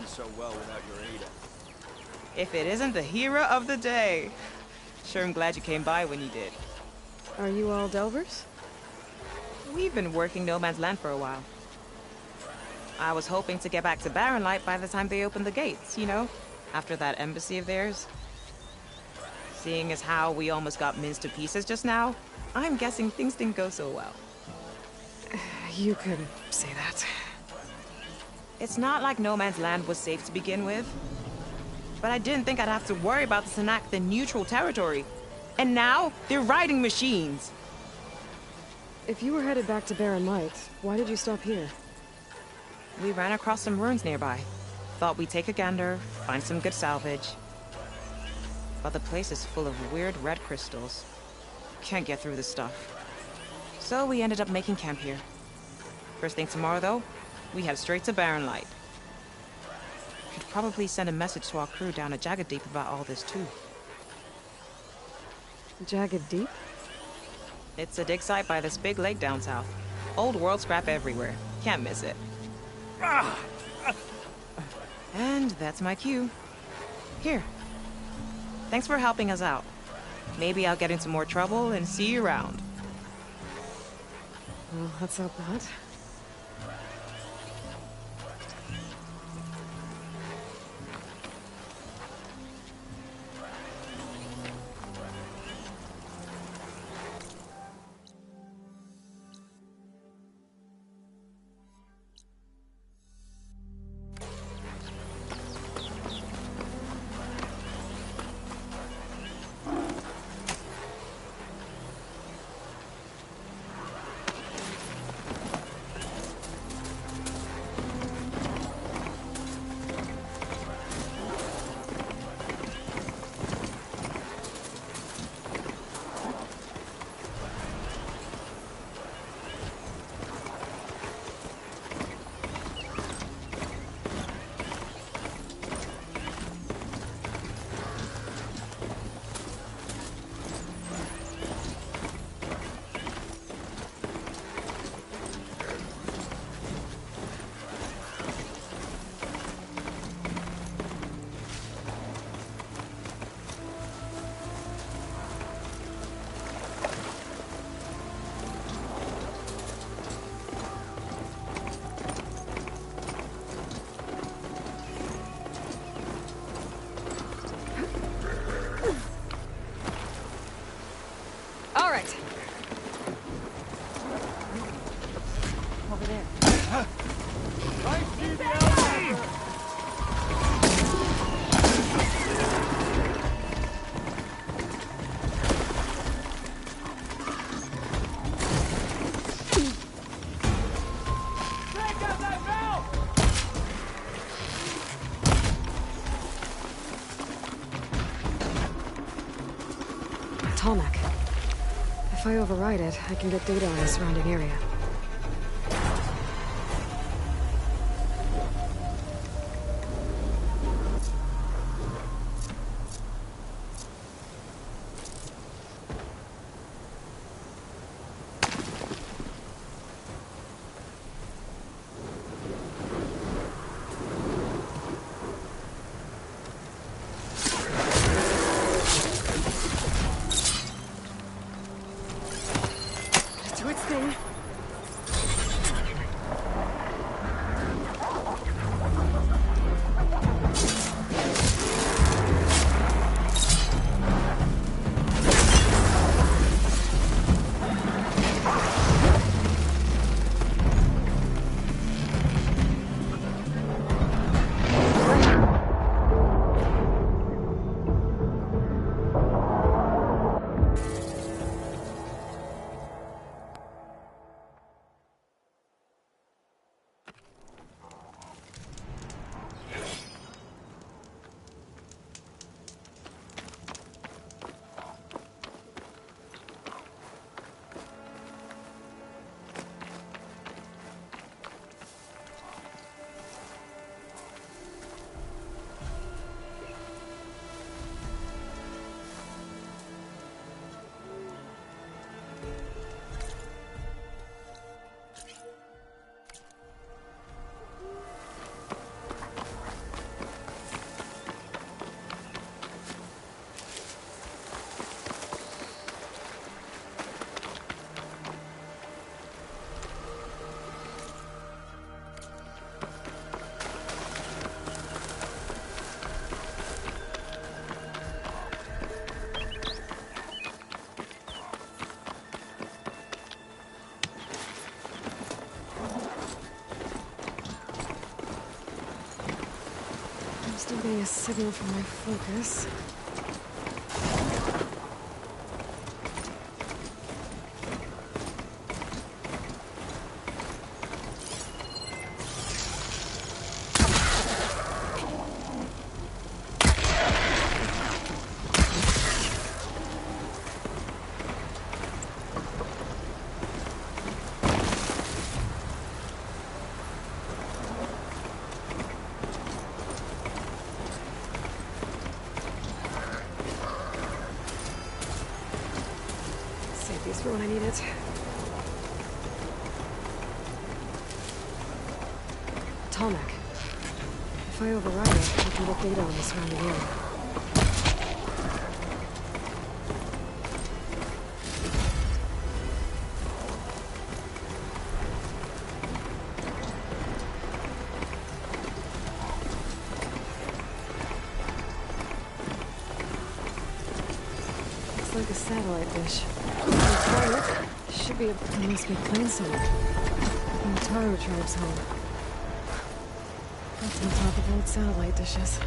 So well without your aid. If it isn't the hero of the day. Sure, I'm glad you came by when you did. Are you all Delvers? We've been working No Man's Land for a while. I was hoping to get back to Barren Light by the time they opened the gates, you know? After that embassy of theirs. Seeing as how we almost got minced to pieces just now, I'm guessing things didn't go so well. You could say that. It's not like No Man's Land was safe to begin with. But I didn't think I'd have to worry about the Tenakth in neutral territory. And now, they're riding machines. If you were headed back to Barren Light, why did you stop here? We ran across some ruins nearby. Thought we'd take a gander, find some good salvage. But the place is full of weird red crystals. Can't get through the stuff. So we ended up making camp here. First thing tomorrow, though, we head straight to Barren Light. Should probably send a message to our crew down at Jagged Deep about all this, too. Jagged Deep? It's a dig site by this big lake down south. Old world scrap everywhere. Can't miss it. And that's my cue. Here. Thanks for helping us out. Maybe I'll get into more trouble and see you around. Well, let's hope not. Tallneck. If I override it, I can get data on the surrounding area. Do its thing. Still getting a signal from my focus. These for when I need it. Tallneck. If I override it, I can get data on the surrounding area. Looks like a satellite dish. Should be able to must be plane somewhere. From the Taro tribe's home. That's on top of old satellite dishes.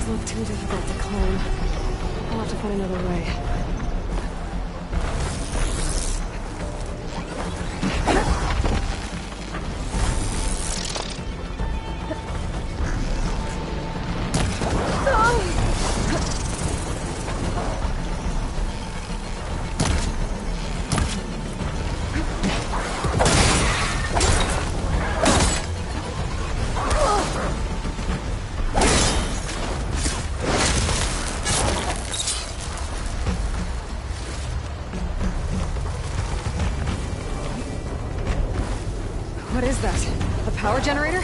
Look too difficult to climb. I'll have to find another way. What is that? A power generator?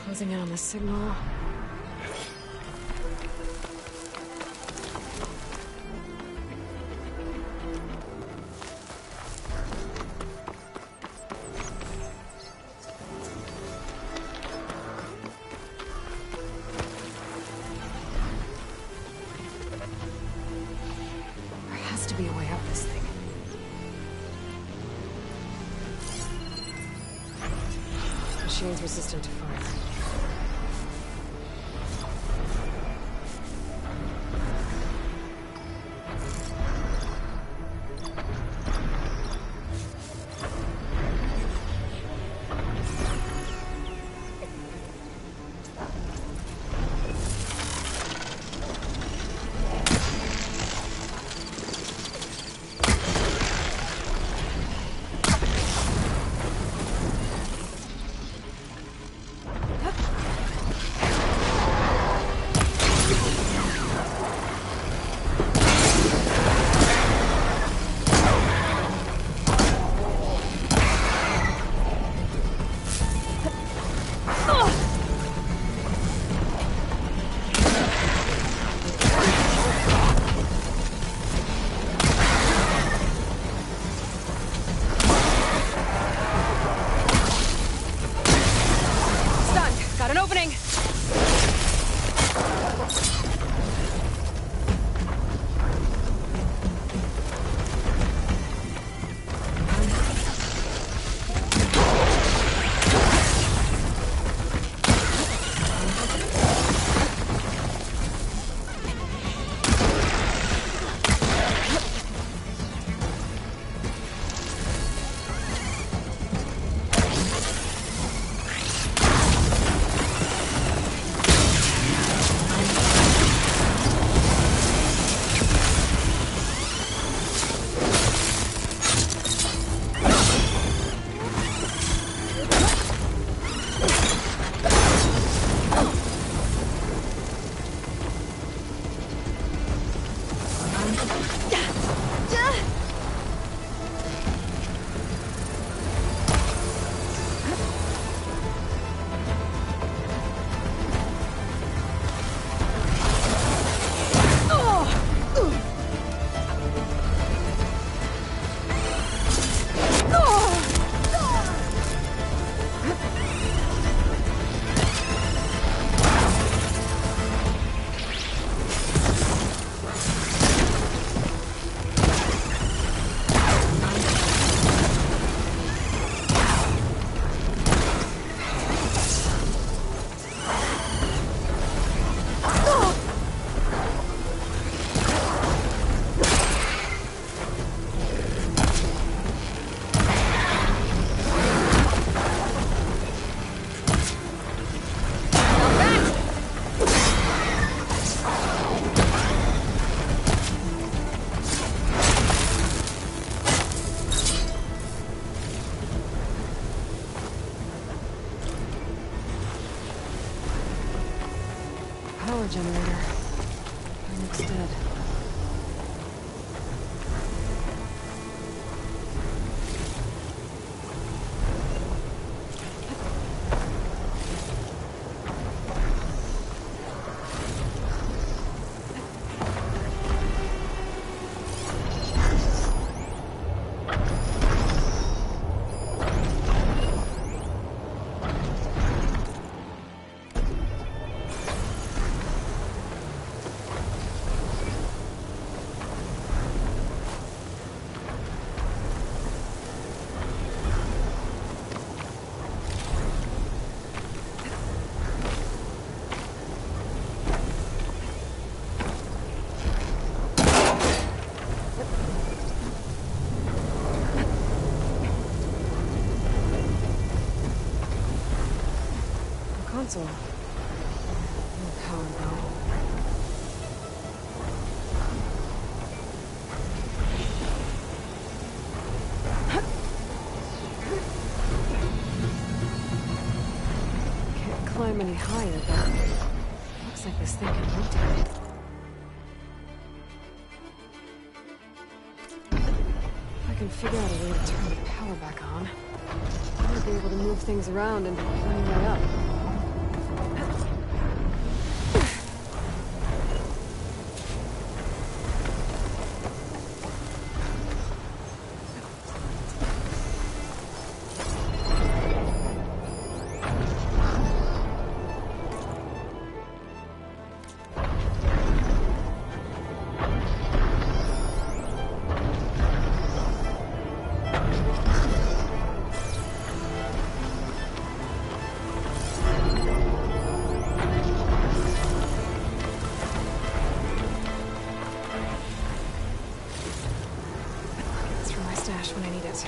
Closing in on the signal. There has to be a way up this thing. Machine's resistant to fire. Power generator. It looks dead. console. No power, though. Can't climb any higher, but looks like this thing can rotate. If I can figure out a way to turn the power back on, I might be able to move things around and climb way up. When I need it.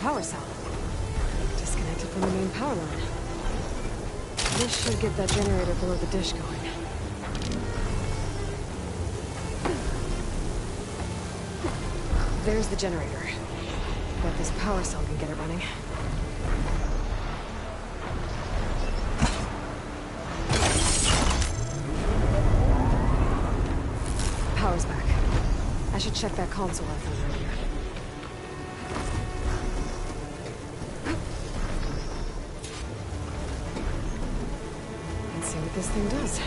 Power cell. Disconnected from the main power line. This should get that generator below the dish going. There's the generator. Bet this power cell can get it running. Power's back. I should check that console I found earlier. See what this thing does.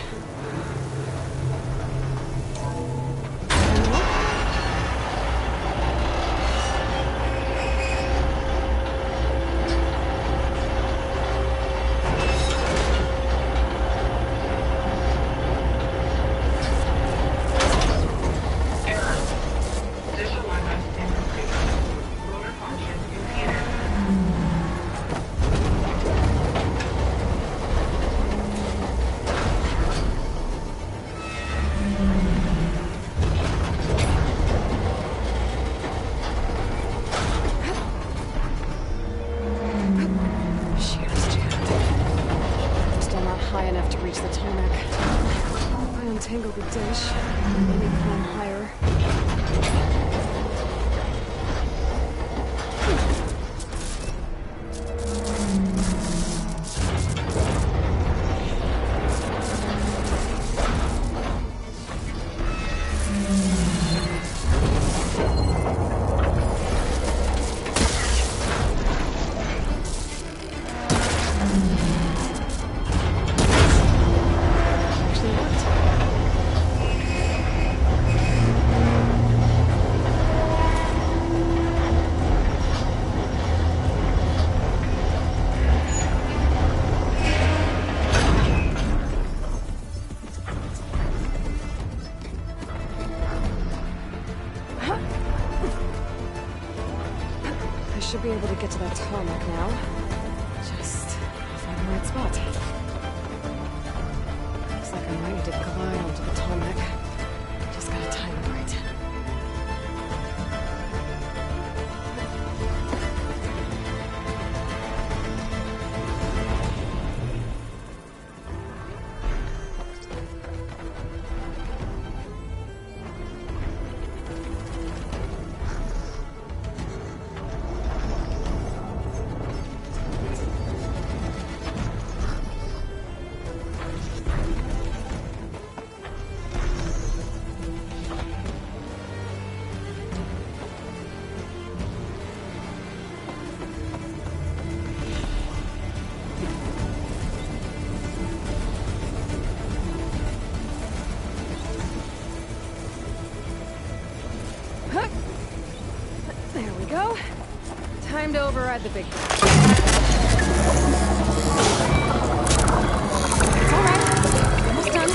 the tarmac. If I untangle the dish, let me climb higher. Should be able to get to that tarmac now. Just find the right spot. Looks like I might need to glide onto the tarmac. Just gotta time it right. There we go. Time to override the big guy. It's all right. Almost done.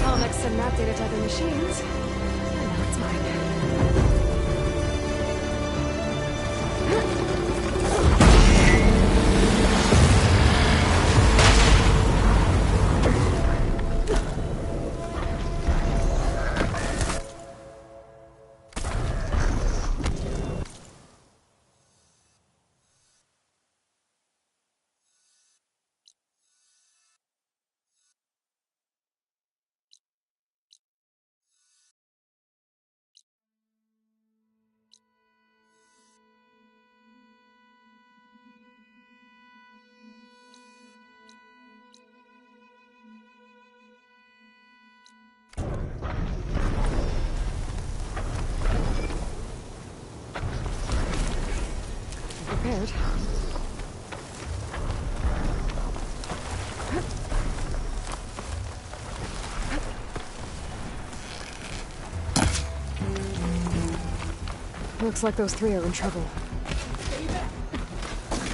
I'll next send that data to other machines. And now it's mine. Prepared. Looks like those three are in trouble.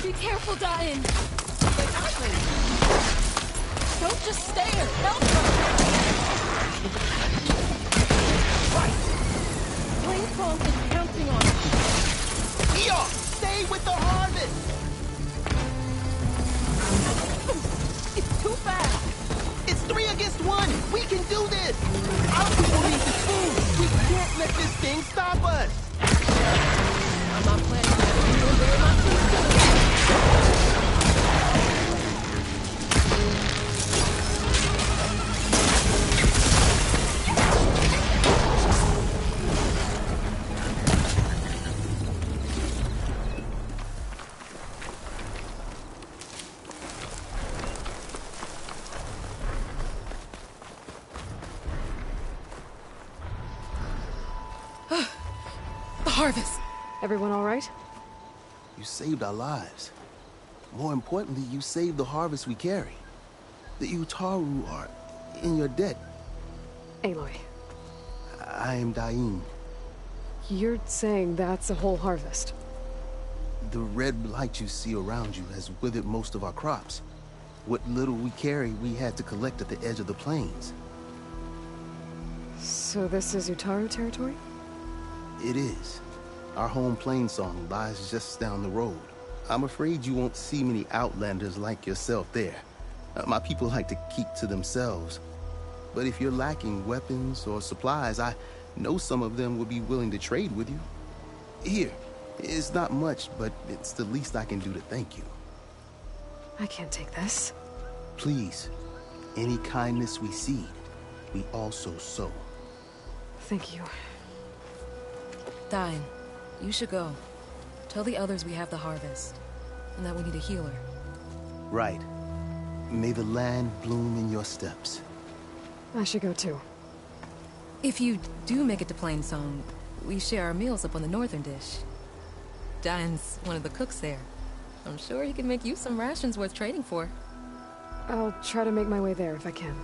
Be careful, Diane! Don't just stare! Help her! Plainfall is counting on us. Eeyore, stay with the harvest! It's too fast! It's 3 against 1! We can do this! Our people need this food! We can't let this thing stop us! I'm not planning on Harvest! Everyone all right? You saved our lives. More importantly, you saved the harvest we carry. The Utaru are in your debt. Aloy. I am Dain. You're saying that's a whole harvest? The red blight you see around you has withered most of our crops. What little we carry, we had to collect at the edge of the plains. So this is Utaru territory? It is. Our home Plainsong lies just down the road. I'm afraid you won't see many outlanders like yourself there. My people like to keep to themselves. But if you're lacking weapons or supplies, I know some of them would be willing to trade with you. Here, it's not much, but it's the least I can do to thank you. I can't take this. Please, any kindness we see, we also sow. Thank you. Dyne, you should go. Tell the others we have the harvest, and that we need a healer. Right. May the land bloom in your steps. I should go too. If you do make it to Plainsong, we share our meals up on the northern dish. Dyne's one of the cooks there. I'm sure he can make you some rations worth trading for. I'll try to make my way there if I can.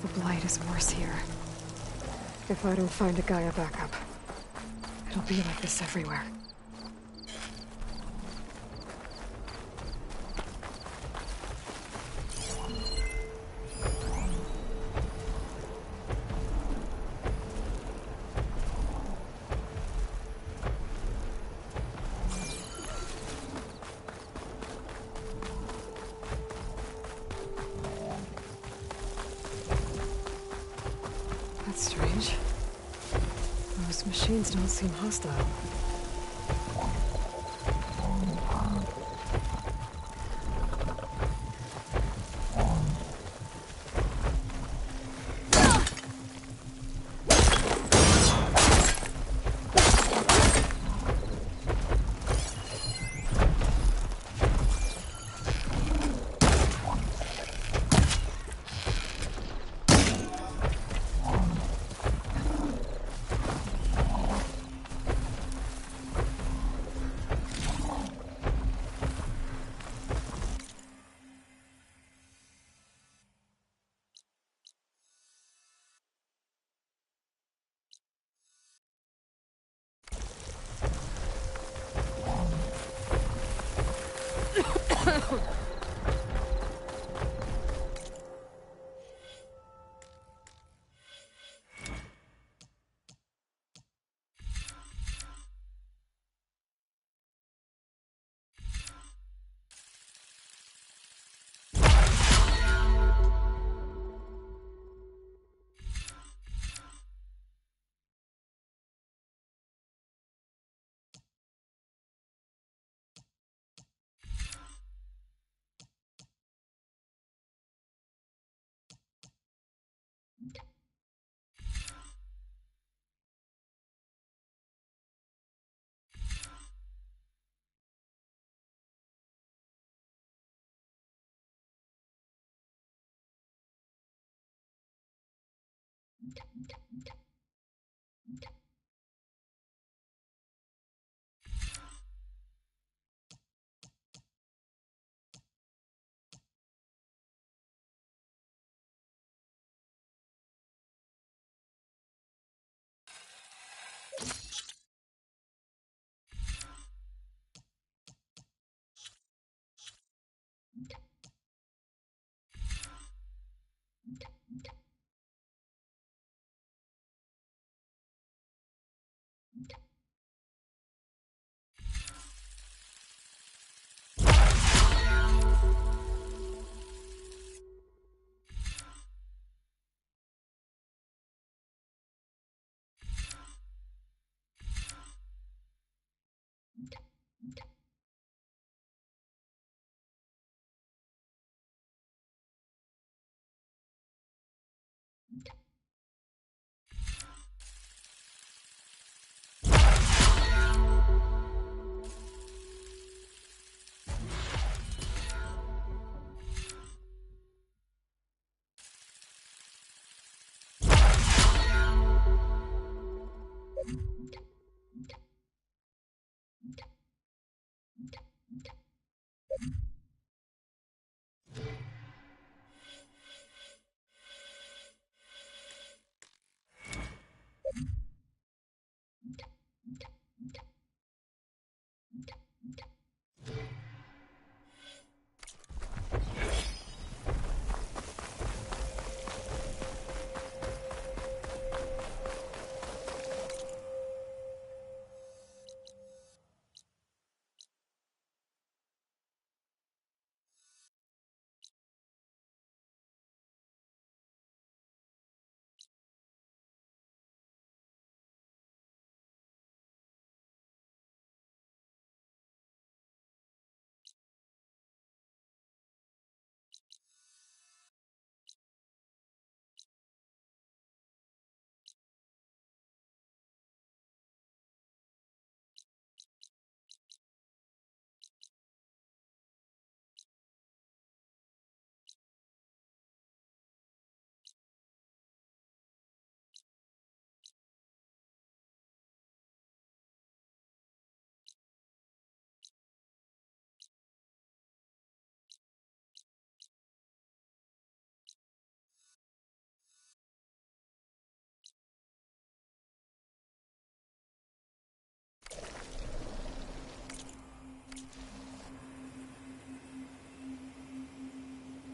The blight is worse here. If I don't find a Gaia backup, it'll be like this everywhere. That's strange. Those machines don't seem hostile.